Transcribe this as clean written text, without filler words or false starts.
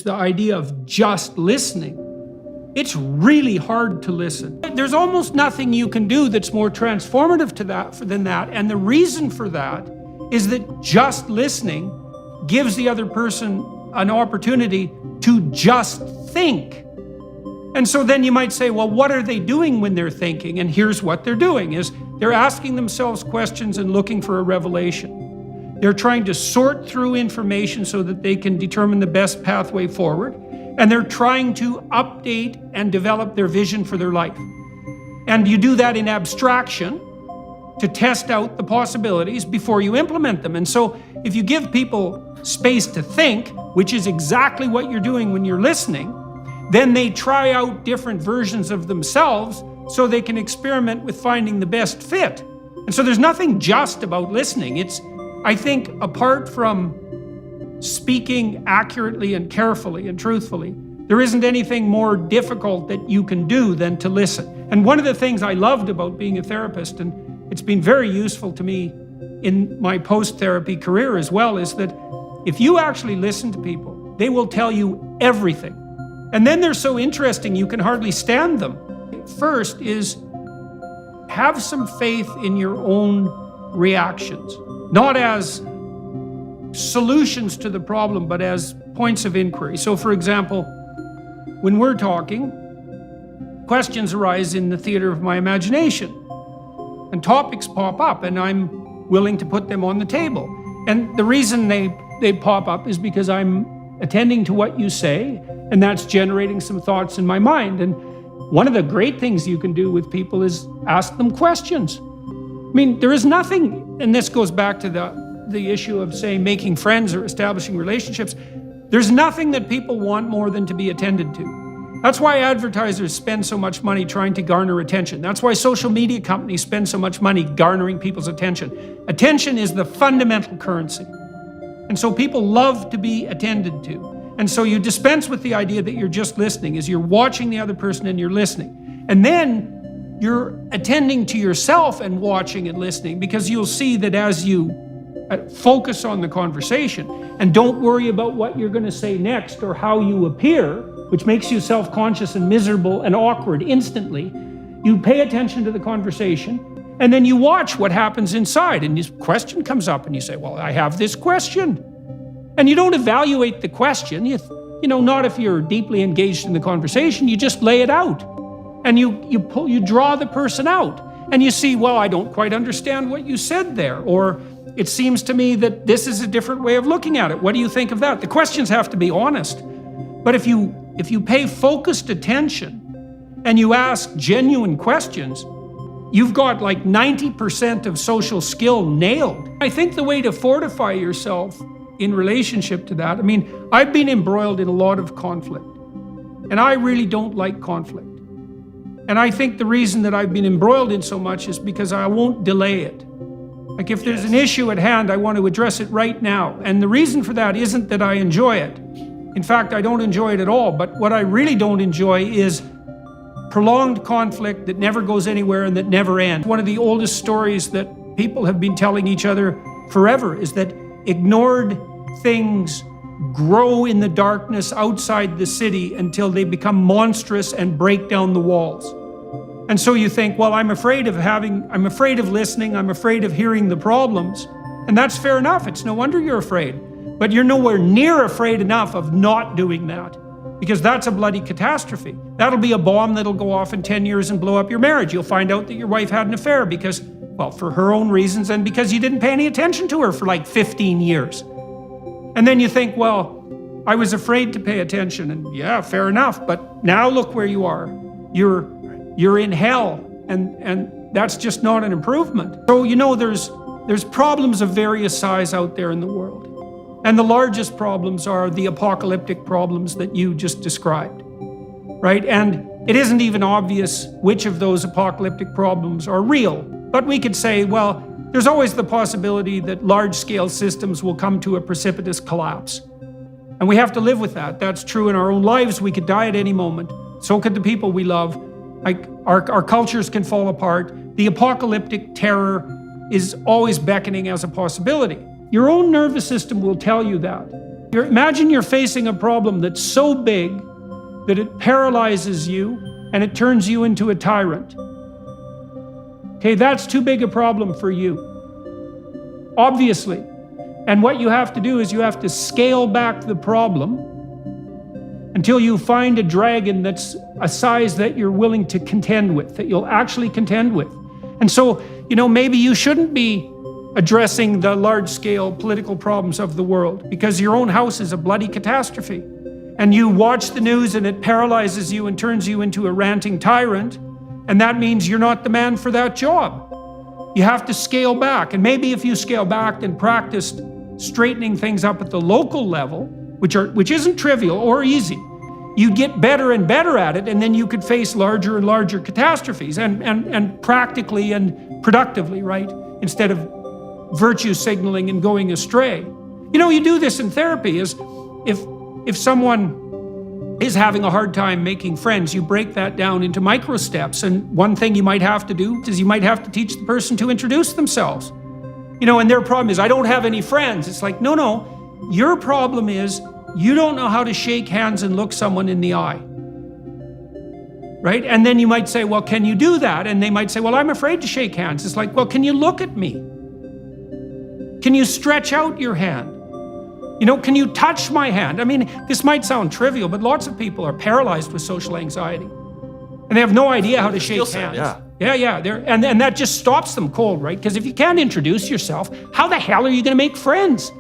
the idea of just listening, it's really hard to listen. There's almost nothing you can do that's more transformative than that. And the reason for that is that just listening gives the other person an opportunity to just think. And so then you might say, well, what are they doing when they're thinking? And here's what they're doing is they're asking themselves questions and looking for a revelation. They're trying to sort through information so that they can determine the best pathway forward. And they're trying to update and develop their vision for their life. And you do that in abstraction to test out the possibilities before you implement them. And so if you give people space to think, which is exactly what you're doing when you're listening, then they try out different versions of themselves so they can experiment with finding the best fit. And so there's nothing just about listening. It's, I think, apart from speaking accurately and carefully and truthfully, there isn't anything more difficult that you can do than to listen. And one of the things I loved about being a therapist, and it's been very useful to me in my post-therapy career as well, is that if you actually listen to people, they will tell you everything. And then they're so interesting you can hardly stand them. First is have some faith in your own reactions, not as solutions to the problem, but as points of inquiry. So for example, when we're talking, questions arise in the theater of my imagination, and topics pop up, and I'm willing to put them on the table. And the reason they pop up is because I'm attending to what you say, and that's generating some thoughts in my mind. And one of the great things you can do with people is ask them questions. I mean, there is nothing, and this goes back to the issue of, say, making friends or establishing relationships. There's nothing that people want more than to be attended to. That's why advertisers spend so much money trying to garner attention. That's why social media companies spend so much money garnering people's attention. Attention is the fundamental currency. And so people love to be attended to. And so you dispense with the idea that you're just listening, is you're watching the other person and you're listening. And then you're attending to yourself and watching and listening, because you'll see that as you focus on the conversation and don't worry about what you're going to say next or how you appear, which makes you self-conscious and miserable and awkward instantly, you pay attention to the conversation and then you watch what happens inside, and this question comes up and you say, well, I have this question. And you don't evaluate the question, you know, not if you're deeply engaged in the conversation, you just lay it out. And you draw the person out and you see, well, I don't quite understand what you said there, or it seems to me that this is a different way of looking at it. What do you think of that? The questions have to be honest. But if you pay focused attention and you ask genuine questions, you've got like 90% of social skill nailed. I think the way to fortify yourself in relationship to that, I mean, I've been embroiled in a lot of conflict, and I really don't like conflict. And I think the reason that I've been embroiled in so much is because I won't delay it. Like if there's an issue at hand, I want to address it right now. And the reason for that isn't that I enjoy it. In fact, I don't enjoy it at all. But what I really don't enjoy is prolonged conflict that never goes anywhere and that never ends. One of the oldest stories that people have been telling each other forever is that ignored things grow in the darkness outside the city until they become monstrous and break down the walls. And so you think, well, I'm afraid of listening, I'm afraid of hearing the problems. And that's fair enough. It's no wonder you're afraid. But you're nowhere near afraid enough of not doing that, because that's a bloody catastrophe. That'll be a bomb that'll go off in 10 years and blow up your marriage. You'll find out that your wife had an affair because, well, for her own reasons and because you didn't pay any attention to her for like 15 years. And then you think, well, I was afraid to pay attention, and yeah, fair enough. But now look where you are. You're in hell, and that's just not an improvement. So, you know, there's problems of various size out there in the world. And the largest problems are the apocalyptic problems that you just described, right? And it isn't even obvious which of those apocalyptic problems are real. But we could say, well, there's always the possibility that large-scale systems will come to a precipitous collapse. And we have to live with that. That's true in our own lives. We could die at any moment. So could the people we love. Like our cultures can fall apart. The apocalyptic terror is always beckoning as a possibility. Your own nervous system will tell you that. Imagine you're facing a problem that's so big that it paralyzes you and it turns you into a tyrant. Okay, that's too big a problem for you, obviously. And what you have to do is you have to scale back the problem until you find a dragon that's a size that you're willing to contend with, that you'll actually contend with. And so, maybe you shouldn't be addressing the large-scale political problems of the world because your own house is a bloody catastrophe. And you watch the news and it paralyzes you and turns you into a ranting tyrant, and that means you're not the man for that job. You have to scale back, and maybe if you scale back and practiced straightening things up at the local level, which isn't trivial or easy, you get better and better at it, and then you could face larger and larger catastrophes and practically and productively, right? Instead of virtue signaling and going astray. You do this in therapy is if someone is having a hard time making friends, you break that down into micro steps. And one thing you might have to do is you might have to teach the person to introduce themselves. And their problem is, I don't have any friends. It's like, no, your problem is you don't know how to shake hands and look someone in the eye. Right? And then you might say, well, can you do that? And they might say, well, I'm afraid to shake hands. It's like, well, can you look at me? Can you stretch out your hand? Can you touch my hand? I mean, this might sound trivial, but lots of people are paralyzed with social anxiety. And they have no idea how to shake hands. Yeah. And that just stops them cold, right? Because if you can't introduce yourself, how the hell are you going to make friends?